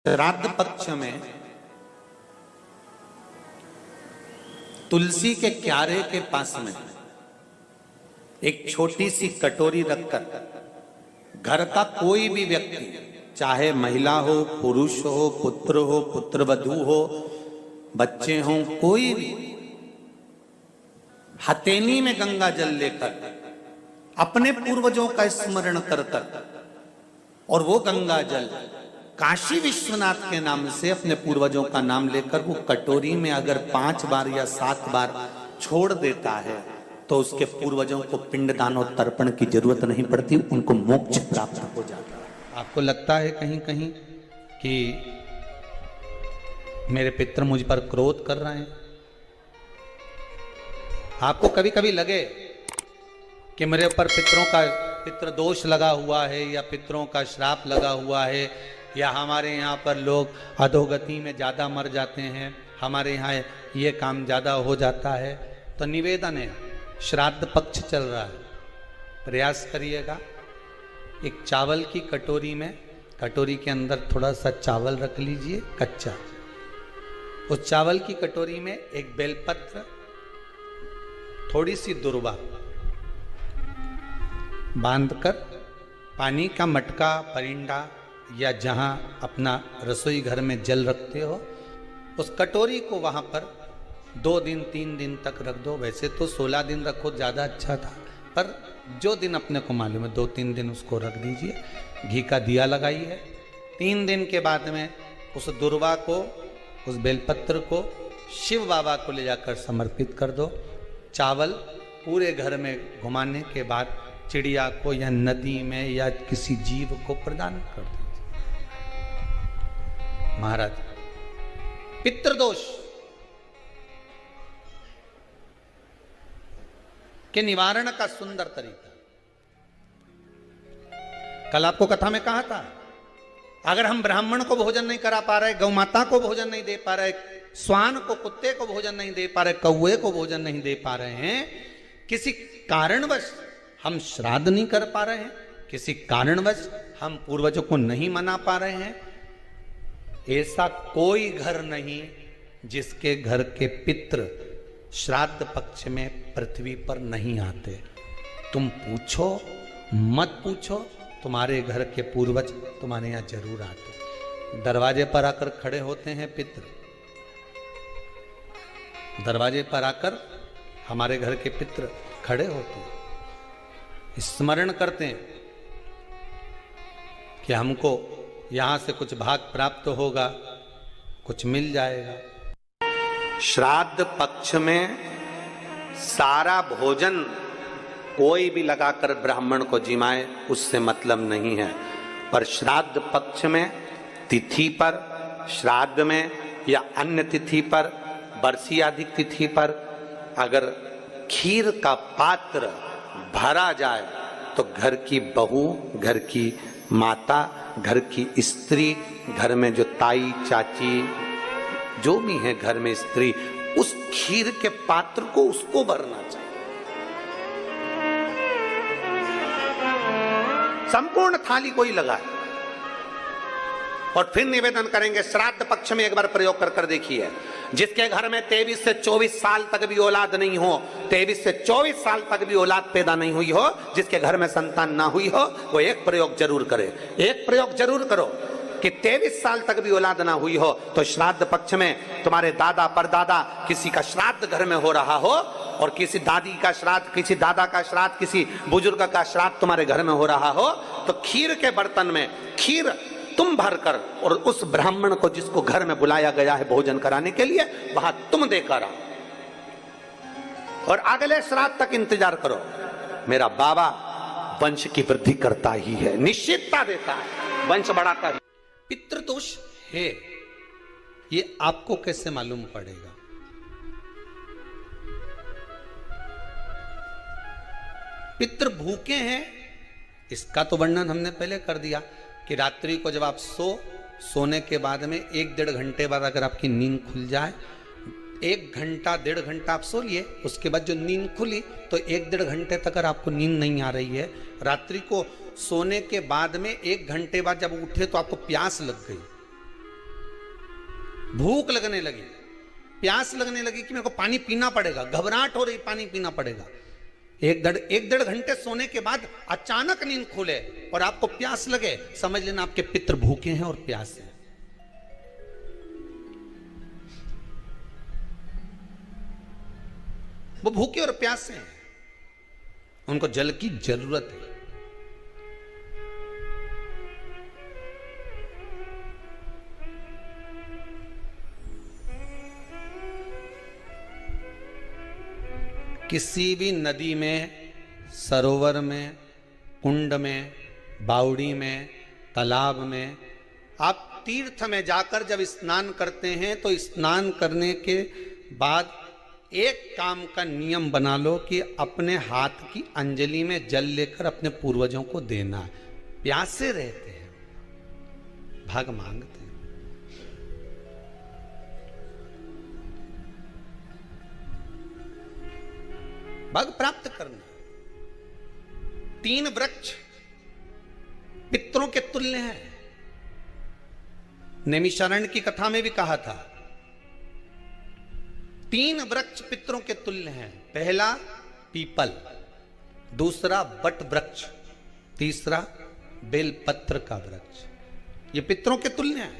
श्राद्ध पक्ष में तुलसी के क्यारे के पास में एक छोटी सी कटोरी रखकर घर का कोई भी व्यक्ति, चाहे महिला हो, पुरुष हो, पुत्रवधू हो, बच्चे हों, कोई भी हथेली में गंगा जल लेकर अपने पूर्वजों का स्मरण कर और वो गंगा जल काशी विश्वनाथ के नाम से अपने पूर्वजों का नाम लेकर वो कटोरी में अगर 5 बार या 7 बार छोड़ देता है तो उसके पूर्वजों को पिंडदान और तर्पण की जरूरत नहीं पड़ती, उनको मोक्ष प्राप्त हो जाता है। आपको लगता है कहीं कहीं कि मेरे पितर मुझ पर क्रोध कर रहे हैं? आपको कभी कभी लगे कि मेरे ऊपर पितृ दोष लगा हुआ है या पितरों का श्राप लगा हुआ है, या हमारे यहाँ पर लोग अधोगति में ज़्यादा मर जाते हैं, हमारे यहाँ ये काम ज़्यादा हो जाता है, तो निवेदन है, श्राद्ध पक्ष चल रहा है, प्रयास करिएगा। एक चावल की कटोरी में, कटोरी के अंदर थोड़ा सा चावल रख लीजिए कच्चा, उस चावल की कटोरी में एक बेलपत्र, थोड़ी सी दुर्वा बांधकर पानी का मटका, परिंडा या जहां अपना रसोई घर में जल रखते हो, उस कटोरी को वहां पर 2 दिन 3 दिन तक रख दो। वैसे तो 16 दिन रखो ज़्यादा अच्छा था, पर जो दिन अपने को मालूम है 2-3 दिन उसको रख दीजिए। घी का दिया लगाइए। 3 दिन के बाद में उस दुर्वा को, उस बेलपत्र को शिव बाबा को ले जाकर समर्पित कर दो। चावल पूरे घर में घुमाने के बाद चिड़िया को या नदी में या किसी जीव को प्रदान कर दो। महाराज, पितृदोष के निवारण का सुंदर तरीका कल आपको कथा में कहा था। अगर हम ब्राह्मण को भोजन नहीं करा पा रहे, गौ माता को भोजन नहीं दे पा रहे, श्वान को, कुत्ते को भोजन नहीं दे पा रहे, कौवे को भोजन नहीं दे पा रहे हैं, किसी कारणवश हम श्राद्ध नहीं कर पा रहे हैं, किसी कारणवश हम पूर्वजों को नहीं मना पा रहे हैं, ऐसा कोई घर नहीं जिसके घर के पितृ श्राद्ध पक्ष में पृथ्वी पर नहीं आते। तुम पूछो मत पूछो, तुम्हारे घर के पूर्वज तुम्हारे यहां जरूर आते। दरवाजे पर आकर खड़े होते हैं पितृ, दरवाजे पर आकर हमारे घर के पितृ खड़े होते हैं, स्मरण करते हैं कि हमको यहां से कुछ भाग प्राप्त होगा, कुछ मिल जाएगा। श्राद्ध पक्ष में सारा भोजन कोई भी लगाकर ब्राह्मण को जिमाए, उससे मतलब नहीं है, पर श्राद्ध पक्ष में तिथि पर, श्राद्ध में या अन्य तिथि पर, बरसी आदि तिथि पर अगर खीर का पात्र भरा जाए तो घर की बहू, घर की माता, घर की स्त्री, घर में जो ताई चाची जो भी है घर में स्त्री, उस खीर के पात्र को उसको भरना चाहिए। संपूर्ण थाली कोई लगाए और फिर निवेदन करेंगे। श्राद्ध पक्ष में एक बार प्रयोग कर देखिए, जिसके घर में 23 से 24 साल तक भी औलाद नहीं हो, 23 से 24 साल तक भी औलाद पैदा नहीं हुई हो, जिसके घर में संतान ना हुई हो, वो एक प्रयोग जरूर करे। एक प्रयोग जरूर करो कि 23 साल तक भी औलाद ना हुई हो तो श्राद्ध पक्ष में तुम्हारे दादा परदादा किसी का श्राद्ध घर में हो रहा हो, और किसी दादी का श्राद्ध, किसी दादा का श्राद्ध, किसी बुजुर्ग का श्राद्ध तुम्हारे घर में हो रहा हो, तो खीर के बर्तन में खीर तुम भरकर और उस ब्राह्मण को जिसको घर में बुलाया गया है भोजन कराने के लिए, वहां तुम देकर आओ और अगले श्राद्ध तक इंतजार करो। मेरा बाबा वंश की वृद्धि करता ही है, निश्चितता देता है, वंश बढ़ाता है। पितृदोष है, ये आपको कैसे मालूम पड़ेगा? पितृ भूखे हैं, इसका तो वर्णन हमने पहले कर दिया कि रात्रि को जब आप सोने के बाद में 1-1.5 घंटे बाद अगर आपकी नींद खुल जाए, 1 घंटा 1.5 घंटा आप सो लिए, उसके बाद जो नींद खुली तो 1-1.5 घंटे तक अगर आपको नींद नहीं आ रही है, रात्रि को सोने के बाद में 1 घंटे बाद जब उठे तो आपको प्यास लग गई, भूख लगने लगी, प्यास लगने लगी कि मेरे को पानी पीना पड़ेगा, घबराहट हो रही, पानी पीना पड़ेगा। एक डेढ़ घंटे सोने के बाद अचानक नींद खुले और आपको प्यास लगे, समझ लेना आपके पितृ भूखे हैं और प्यासे हैं। वो भूखे और प्यासे हैं, उनको जल की जरूरत है। किसी भी नदी में, सरोवर में, कुंड में, बावड़ी में, तालाब में, आप तीर्थ में जाकर जब स्नान करते हैं तो स्नान करने के बाद एक काम का नियम बना लो कि अपने हाथ की अंजलि में जल लेकर अपने पूर्वजों को देना। प्यासे रहते हैं, भाग मांगते हैं। भाग प्राप्त करना। 3 वृक्ष पितरों के तुल्य हैं। नैमिषारण्य की कथा में भी कहा था 3 वृक्ष पितरों के तुल्य हैं। पहला पीपल, दूसरा बट वृक्ष, तीसरा बेलपत्र का वृक्ष। ये पितरों के तुल्य हैं।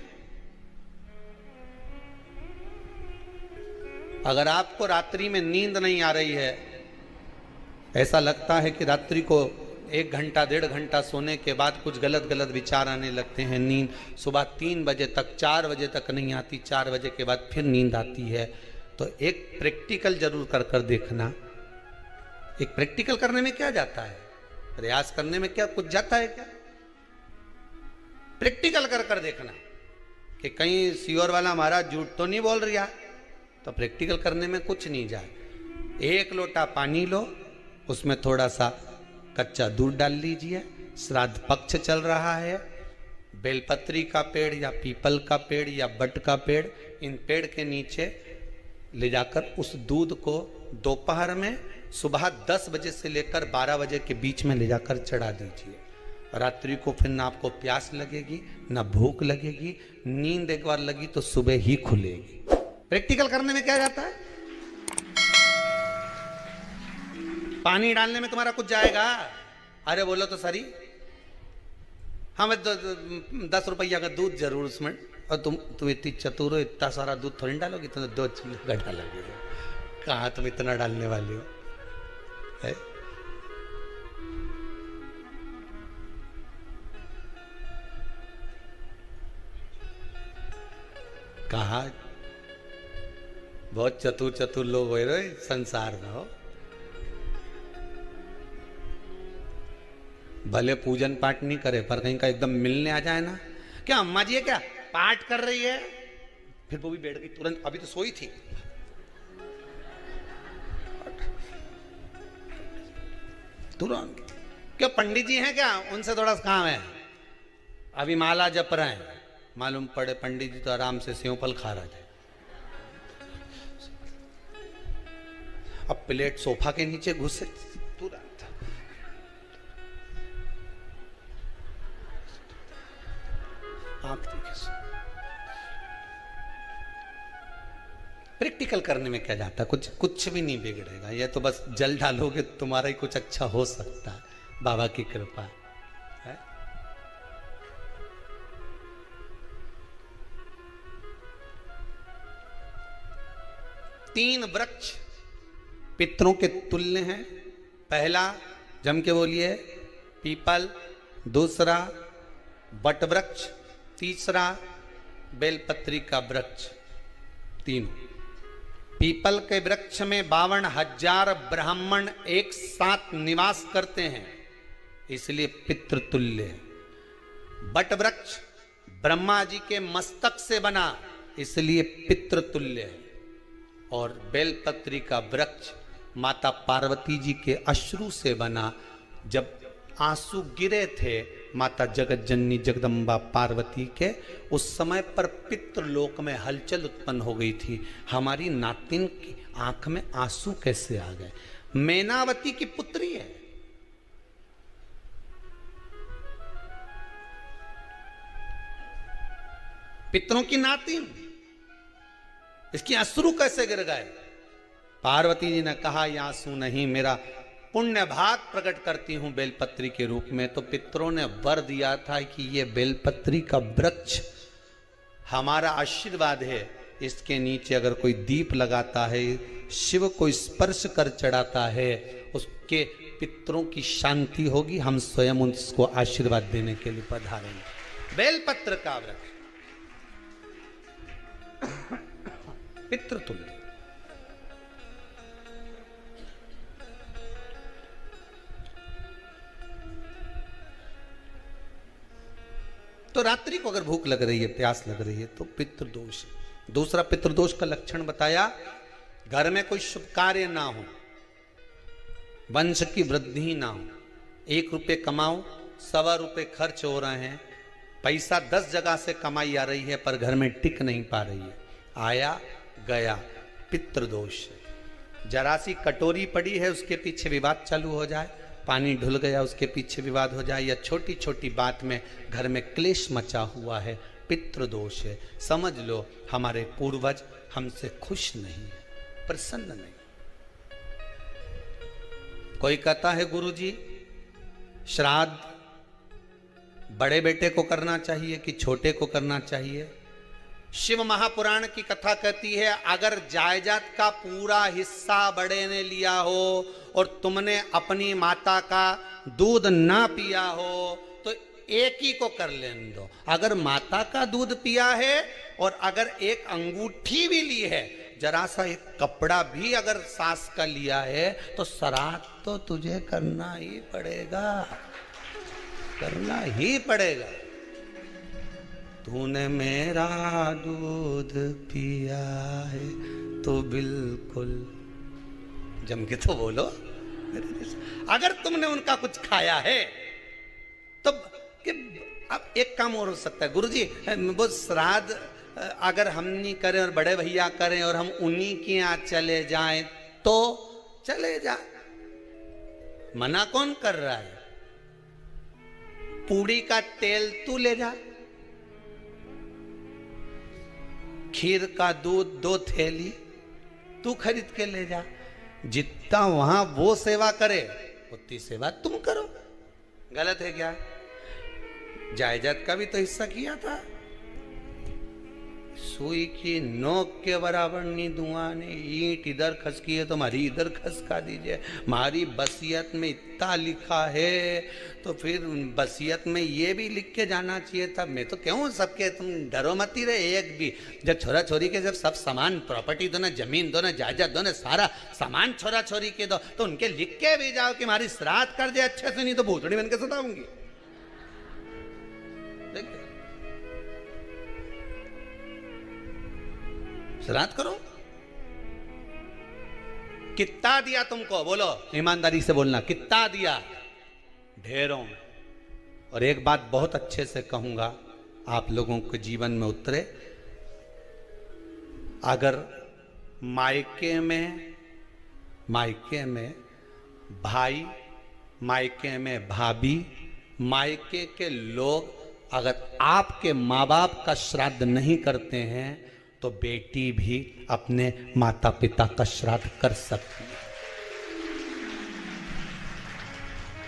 अगर आपको रात्रि में नींद नहीं आ रही है, ऐसा लगता है कि रात्रि को 1 घंटा 1.5 घंटा सोने के बाद कुछ गलत गलत विचार आने लगते हैं, नींद सुबह 3 बजे तक 4 बजे तक नहीं आती, 4 बजे के बाद फिर नींद आती है, तो एक प्रैक्टिकल जरूर कर देखना। एक प्रैक्टिकल करने में क्या जाता है, प्रयास करने में क्या कुछ जाता है क्या? प्रैक्टिकल कर देखना कि कहीं सियोर वाला महाराज झूठ तो नहीं बोल रहा, तो प्रैक्टिकल करने में कुछ नहीं जाए। 1 लोटा पानी लो, उसमें थोड़ा सा कच्चा दूध डाल लीजिए, श्राद्ध पक्ष चल रहा है, बेलपत्री का पेड़ या पीपल का पेड़ या बट का पेड़, इन पेड़ के नीचे ले जाकर उस दूध को दोपहर में सुबह 10 बजे से लेकर 12 बजे के बीच में ले जाकर चढ़ा दीजिए। रात्रि को फिर ना आपको प्यास लगेगी, ना भूख लगेगी, नींद एक बार लगी तो सुबह ही खुलेगी। प्रैक्टिकल करने में क्या जाता है? पानी डालने में तुम्हारा कुछ जाएगा? अरे बोलो तो सरी, हमें 10 रुपया का दूध जरूर उसमें, और तुम इतनी चतुर हो, इतना सारा दूध थोड़ी डालोगी, तुम 2 चिल्ली डालोगे। कहाँ तुम इतना डालने वाले हो है? कहा बहुत चतुर लोग हो रहे संसार में हो। भले पूजन पाठ नहीं करे, पर कहीं का एकदम मिलने आ जाए ना, क्या अम्मा जी है क्या पाठ कर रही है, फिर वो भी बैठ गई तुरंत, अभी तो सोई थी। तुरंत क्या पंडित जी हैं क्या, उनसे थोड़ा सा काम है, अभी माला जप रहे हैं, मालूम पड़े पंडित जी तो आराम से सेव फल खा रहे थे। अब प्लेट सोफा के नीचे घुसे तुरंत। प्रैक्टिकल करने में क्या जाता है, कुछ भी नहीं बिगड़ेगा। ये तो बस जल डालोगे तुम्हारा ही कुछ अच्छा हो सकता है, बाबा की कृपा है। तीन वृक्ष पितरों के तुल्य हैं। पहला जम के बोलिए पीपल, दूसरा बट वृक्ष, तीसरा बेलपत्री का वृक्ष। तीनों पीपल के वृक्ष में 52,000 ब्राह्मण एक साथ निवास करते हैं, इसलिए पितृतुल्य है। बट वृक्ष ब्रह्मा जी के मस्तक से बना, इसलिए पितृतुल्य है। और बेलपत्री का वृक्ष माता पार्वती जी के अश्रु से बना। जब आंसू गिरे थे माता जगत जननी जगदम्बा पार्वती के, उस समय पर पितृलोक में हलचल उत्पन्न हो गई थी। हमारी नातिन की आंख में आंसू कैसे आ गए? मैनावती की पुत्री है, पितरों की नातिन, इसकी अश्रु कैसे गिर गए? पार्वती जी ने कहा, ये आंसू नहीं, मेरा पुण्य भाग प्रकट करती हूं बेलपत्री के रूप में। तो पितरों ने वर दिया था कि ये बेलपत्री का वृक्ष हमारा आशीर्वाद है, इसके नीचे अगर कोई दीप लगाता है, शिव को स्पर्श कर चढ़ाता है, उसके पितरों की शांति होगी, हम स्वयं उसको आशीर्वाद देने के लिए पधारेंगे। बेलपत्र का वृक्ष पितृतुल्य। तो रात्रि को अगर भूख लग रही है, प्यास लग रही है, तो पितृदोष। दूसरा पितृदोष का लक्षण बताया, घर में कोई शुभ कार्य ना हो, वंश की वृद्धि ना हो, 1 रुपये कमाओ, 1.25 रुपये खर्च हो रहे हैं, पैसा 10 जगह से कमाई आ रही है पर घर में टिक नहीं पा रही है, आया गया, पितृदोष। जरा सी कटोरी पड़ी है, उसके पीछे विवाद चालू हो जाए, पानी ढुल गया, उसके पीछे विवाद हो जाए, या छोटी छोटी बात में घर में क्लेश मचा हुआ है, पितृदोष है। समझ लो हमारे पूर्वज हमसे खुश नहीं है, प्रसन्न नहीं। कोई कहता है गुरुजी श्राद्ध बड़े बेटे को करना चाहिए कि छोटे को करना चाहिए? शिव महापुराण की कथा कहती है, अगर जायदाद का पूरा हिस्सा बड़े ने लिया हो और तुमने अपनी माता का दूध ना पिया हो तो एक ही को कर लेने दो। अगर माता का दूध पिया है और अगर एक अंगूठी भी ली है, जरा सा एक कपड़ा भी अगर सास का लिया है, तो श्राद्ध तो तुझे करना ही पड़ेगा, करना ही पड़ेगा। तूने मेरा दूध पिया है तो बिल्कुल जम के तो बोलो। अगर तुमने उनका कुछ खाया है तो अब एक काम और हो सकता है, गुरुजी वो श्राद्ध अगर हम नहीं करें और बड़े भैया करें और हम उन्हीं के यहाँ चले जाएं तो चले जा, मना कौन कर रहा है? पूड़ी का तेल तू ले जा, खीर का दूध 2 थैली तू खरीद के ले जा। जितना वहां वो सेवा करे उतनी सेवा तुम करो। गलत है क्या? जायदाद का भी तो हिस्सा किया था। सुई की नोक के बराबर नहीं धुआं ने, ईंट इधर खसकी है तो हमारी इधर खसका दीजिए। हमारी बसियत में इतना लिखा है तो फिर बसियत में ये भी लिख के जाना चाहिए था। मैं तो क्यों सबके, तुम डरो मत ही रहे एक भी। जब छोरा छोरी के जब सब सामान, प्रॉपर्टी दो ना, जमीन दो ना, जायदाद दो ना, सारा सामान छोरा छोरी के दो, तो उनके लिख के भी जाओ कि हमारी श्राद्ध कर दे अच्छे से, नहीं तो भूतड़ी बन के सताऊंगी। देखिए श्राद्ध करो। कितना दिया तुमको? बोलो ईमानदारी से बोलना, कितना दिया? ढेरों। और एक बात बहुत अच्छे से कहूंगा, आप लोगों के जीवन में उतरे। अगर मायके में भाई, मायके में भाभी, मायके के लोग अगर आपके माँ बाप का श्राद्ध नहीं करते हैं तो बेटी भी अपने माता पिता का श्राद्ध कर सकती है।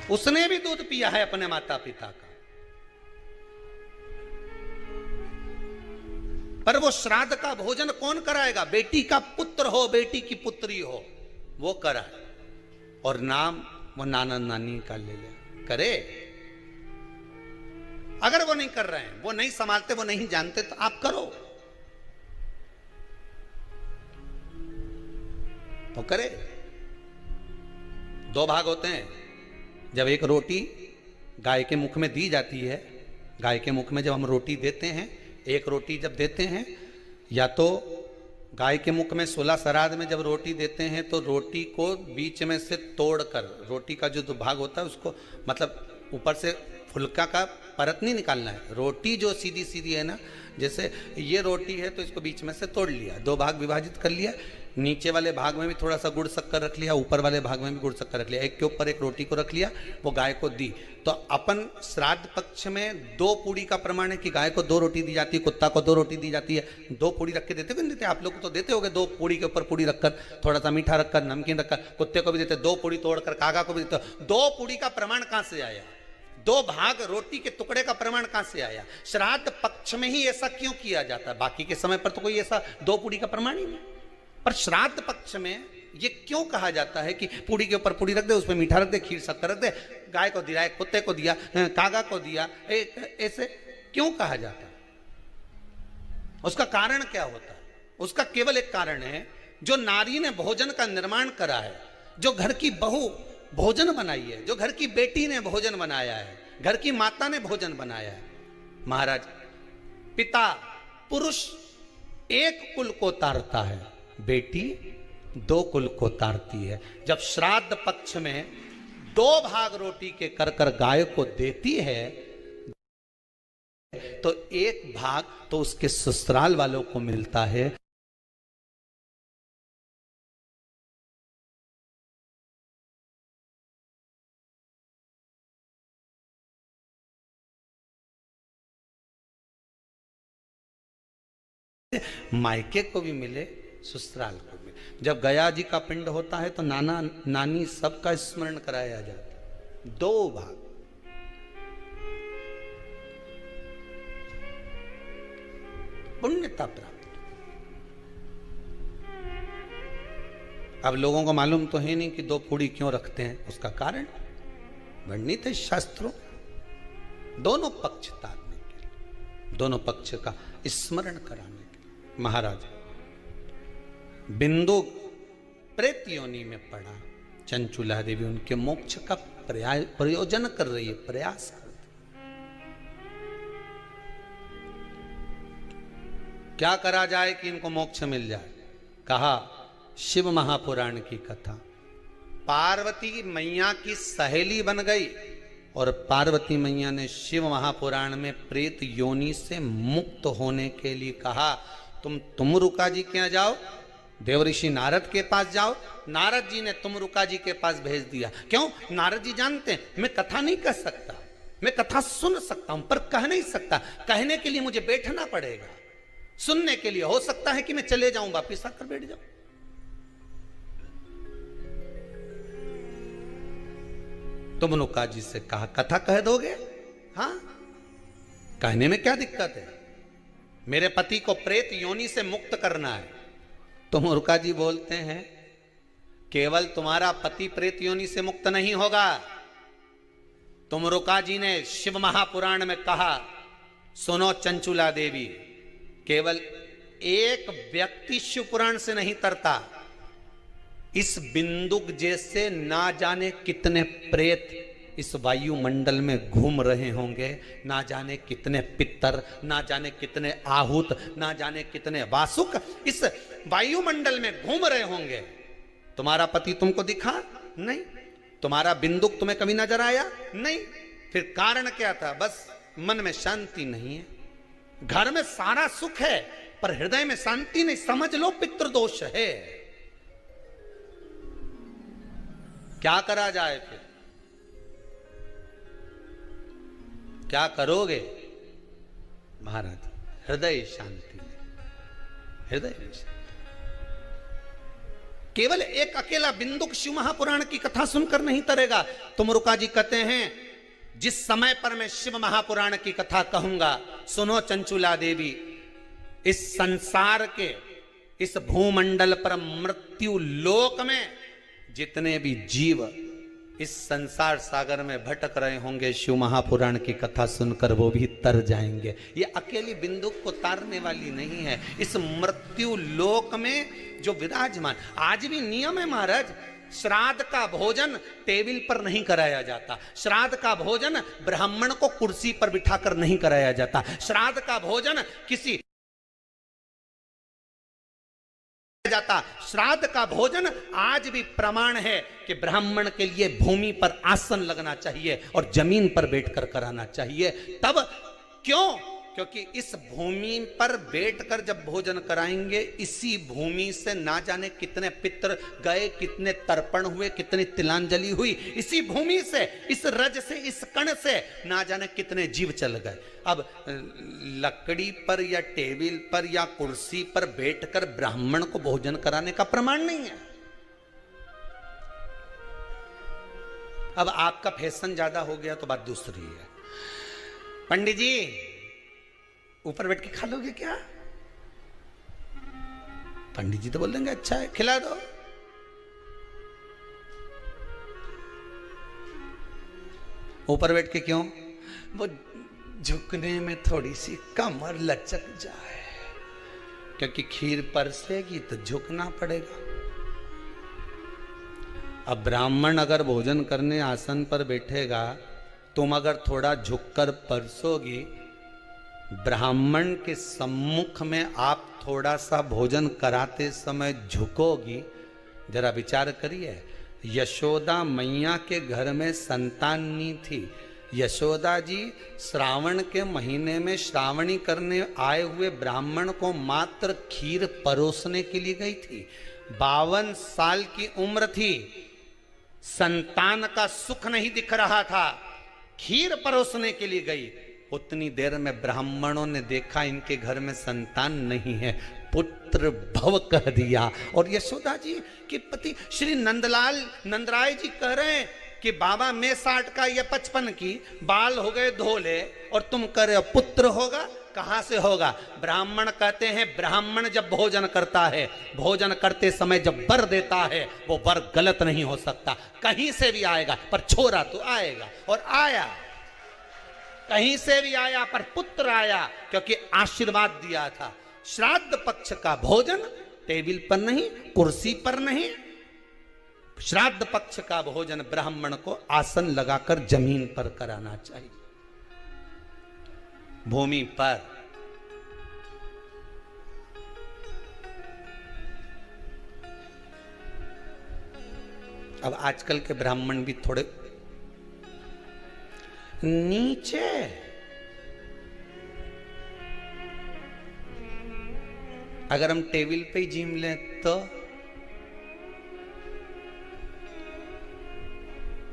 उसने भी दूध पिया है अपने माता पिता का, पर वो श्राद्ध का भोजन कौन कराएगा? बेटी का पुत्र हो, बेटी की पुत्री हो, वो कराए। और नाम वो नाना नानी का ले ले करे। अगर वो नहीं कर रहे हैं, वो नहीं संभालते, वो नहीं जानते, तो आप करो तो करे। 2 भाग होते हैं। जब एक रोटी गाय के मुख में दी जाती है, गाय के मुख में जब हम रोटी देते हैं, एक रोटी जब देते हैं, या तो गाय के मुख में 16 श्राद्ध में जब रोटी देते हैं तो रोटी को बीच में से तोड़कर, रोटी का जो भाग होता है उसको, मतलब ऊपर से फुलका का परत नहीं निकालना है। रोटी जो सीधी सीधी है ना, जैसे ये रोटी है तो इसको बीच में से तोड़ लिया, दो भाग विभाजित कर लिया, नीचे वाले भाग में भी थोड़ा सा गुड़ शक्कर रख लिया, ऊपर वाले भाग में भी गुड़ शक्कर रख लिया, एक के ऊपर एक रोटी को रख लिया, वो गाय को दी। तो अपन श्राद्ध पक्ष में 2 पूड़ी का प्रमाण है कि गाय को 2 रोटी दी जाती है, कुत्ता को 2 रोटी दी जाती है। 2 पूड़ी रख के देते हो, देते आप लोग को तो देते होगे, 2 पूड़ी के ऊपर पूड़ी रखकर, थोड़ा सा मीठा रखकर, नमकीन रखकर, कुत्ते को भी देते, 2 पूड़ी तोड़कर कागा को भी देते। 2 पूड़ी का प्रमाण कहां से आया? 2 भाग रोटी के टुकड़े का प्रमाण कहां से आया? श्राद्ध पक्ष में ही ऐसा क्यों किया जाता है? बाकी के समय पर तो कोई ऐसा 2 पूड़ी का प्रमाण ही नहीं, पर श्राद्ध पक्ष में ये क्यों कहा जाता है कि पूड़ी के ऊपर पूड़ी रख दे, उसमें मीठा रख दे, खीर शक्कर रख दे, गाय को दिया, कुत्ते को दिया, कागा को दिया, ऐसे क्यों कहा जाता है? उसका कारण क्या होता है? उसका केवल एक कारण है, जो नारी ने भोजन का निर्माण करा है, जो घर की बहू भोजन बनाई है, जो घर की बेटी ने भोजन बनाया है, घर की माता ने भोजन बनाया है। महाराज, पिता पुरुष एक कुल को तारता है, बेटी 2 कुल को तारती है। जब श्राद्ध पक्ष में 2 भाग रोटी के कर कर गाय को देती है, तो 1 भाग तो उसके ससुराल वालों को मिलता है। मायके को भी मिले, ससुराल को भी। जब गया जी का पिंड होता है तो नाना नानी सबका स्मरण कराया जाता है। 2 भाग, पुण्यता प्राप्त। अब लोगों को मालूम तो है नहीं कि 2 पूड़ी क्यों रखते हैं, उसका कारण वर्णित है शास्त्रों। दोनों पक्ष तारने के लिए, दोनों पक्ष का स्मरण कराने के लिए। महाराज, बिंदु प्रेत योनि में पड़ा, चंचुला देवी उनके मोक्ष का प्रयोजन कर रही है, प्रयास कर रही। क्या करा जाए कि इनको मोक्ष मिल जाए? कहा शिव महापुराण की कथा। पार्वती मैया की सहेली बन गई और पार्वती मैया ने शिव महापुराण में प्रेत योनि से मुक्त होने के लिए कहा, तुम रुका जी के यहाँ जाओ, देवऋषि नारद के पास जाओ। नारद जी ने तुमरुका जी के पास भेज दिया। क्यों? नारद जी जानते हैं मैं कथा नहीं कर सकता, मैं कथा सुन सकता हूं पर कह नहीं सकता। कहने के लिए मुझे बैठना पड़ेगा, सुनने के लिए हो सकता है कि मैं चले जाऊं, वापिस आकर बैठ जाऊं। तुमरुका जी से कहा कथा कह दोगे? हाँ, कहने में क्या दिक्कत है? मेरे पति को प्रेत योनि से मुक्त करना है। तुमरुका जी बोलते हैं केवल तुम्हारा पति प्रेत योनि से मुक्त नहीं होगा। तुमरुका जी ने शिव महापुराण में कहा, सुनो चंचुला देवी, केवल एक व्यक्ति शिव पुराण से नहीं तरता, इस बिंदुक जैसे ना जाने कितने प्रेत इस वायुमंडल में घूम रहे होंगे, ना जाने कितने पितर, ना जाने कितने आहूत, ना जाने कितने वासुक इस वायुमंडल में घूम रहे होंगे। तुम्हारा पति तुमको दिखा नहीं, तुम्हारा बिंदुक तुम्हें कभी नजर आया नहीं, फिर कारण क्या था? बस मन में शांति नहीं है। घर में सारा सुख है पर हृदय में शांति नहीं, समझ लो पितृदोष है। क्या करा जाए? फिर क्या करोगे? महाराज, हृदय शांति, हृदय शांति। केवल एक अकेला बिंदुक शिव महापुराण की कथा सुनकर नहीं तरेगा। तुमरुका जी कहते हैं जिस समय पर मैं शिव महापुराण की कथा कहूंगा, सुनो चंचुला देवी, इस संसार के इस भूमंडल पर मृत्यु लोक में जितने भी जीव इस संसार सागर में भटक रहे होंगे, शिव महापुराण की कथा सुनकर वो भी तर जाएंगे। ये अकेली बिंदुक को तारने वाली नहीं है, इस मृत्यु लोक में जो विराजमान। आज भी नियम है महाराज, श्राद्ध का भोजन टेबल पर नहीं कराया जाता, श्राद्ध का भोजन ब्राह्मण को कुर्सी पर बिठाकर नहीं कराया जाता, श्राद्ध का भोजन किसी जाता। श्राद्ध का भोजन आज भी प्रमाण है कि ब्राह्मण के लिए भूमि पर आसन लगना चाहिए और जमीन पर बैठकर कराना चाहिए। तब क्यों? क्योंकि इस भूमि पर बैठकर जब भोजन कराएंगे, इसी भूमि से ना जाने कितने पितृ गए, कितने तर्पण हुए, कितनी तिलांजलि हुई, इसी भूमि से, इस रज से, इस कण से ना जाने कितने जीव चल गए। अब लकड़ी पर या टेबल पर या कुर्सी पर बैठकर ब्राह्मण को भोजन कराने का प्रमाण नहीं है। अब आपका फैशन ज्यादा हो गया तो बात दूसरी है। पंडित जी ऊपर बैठ के खा लोगे क्या? पंडित जी तो बोल देंगे अच्छा है खिला दो। ऊपर बैठ के क्यों? वो झुकने में थोड़ी सी कमर लचक जाए, क्योंकि खीर परसेगी तो झुकना पड़ेगा। अब ब्राह्मण अगर भोजन करने आसन पर बैठेगा, तुम अगर थोड़ा झुककर परसोगी, ब्राह्मण के सम्मुख में आप थोड़ा सा भोजन कराते समय झुकोगी। जरा विचार करिए, यशोदा मैया के घर में संतान नहीं थी। यशोदा जी श्रावण के महीने में श्रावणी करने आए हुए ब्राह्मण को मात्र खीर परोसने के लिए गई थी। 52 साल की उम्र थी, संतान का सुख नहीं दिख रहा था, खीर परोसने के लिए गई। उतनी देर में ब्राह्मणों ने देखा इनके घर में संतान नहीं है, पुत्र भव कह दिया। और यशोदा जी के पति श्री नंदराय जी कह रहे हैं कि बाबा मैं 60 का या 55 की, बाल हो गए धोले और तुम कह रहे हो पुत्र होगा। कहां से होगा? ब्राह्मण कहते हैं ब्राह्मण जब भोजन करता है, भोजन करते समय जब वर देता है, वो वर गलत नहीं हो सकता, कहीं से भी आएगा, पर छोरा तो आएगा। और आया, कहीं से भी आया, पर पुत्र आया, क्योंकि आशीर्वाद दिया था। श्राद्ध पक्ष का भोजन टेबल पर नहीं, कुर्सी पर नहीं, श्राद्ध पक्ष का भोजन ब्राह्मण को आसन लगाकर जमीन पर कराना चाहिए, भूमि पर। अब आजकल के ब्राह्मण भी थोड़े नीचे, अगर हम टेबल पे ही जिम लें तो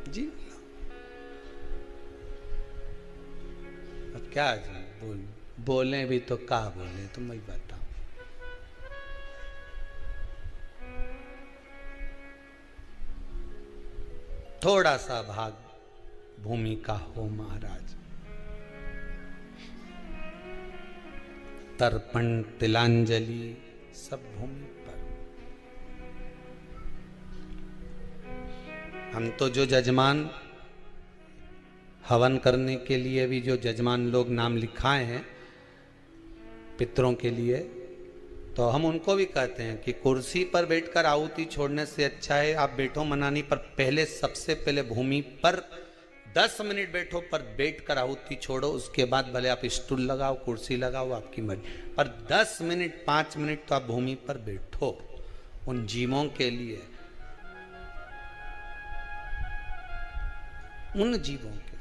जी अब क्या बोले भी तो क्या बोले, तो मैं बताऊं। थोड़ा सा भाग भूमि का हो महाराज। तर्पण तिलांजलि सब भूमि पर। हम तो जो जजमान हवन करने के लिए भी जो जजमान लोग नाम लिखाए हैं पितरों के लिए, तो हम उनको भी कहते हैं कि कुर्सी पर बैठकर आहुति छोड़ने से अच्छा है आप बैठो मनानी पर, पहले सबसे पहले भूमि पर 10 मिनट बैठो, पर बैठकर आहुति छोड़ो। उसके बाद भले आप स्टूल लगाओ, कुर्सी लगाओ, आपकी मर्जी, पर 10 मिनट 5 मिनट तो आप भूमि पर बैठो उन जीवों के लिए, उन जीवों के।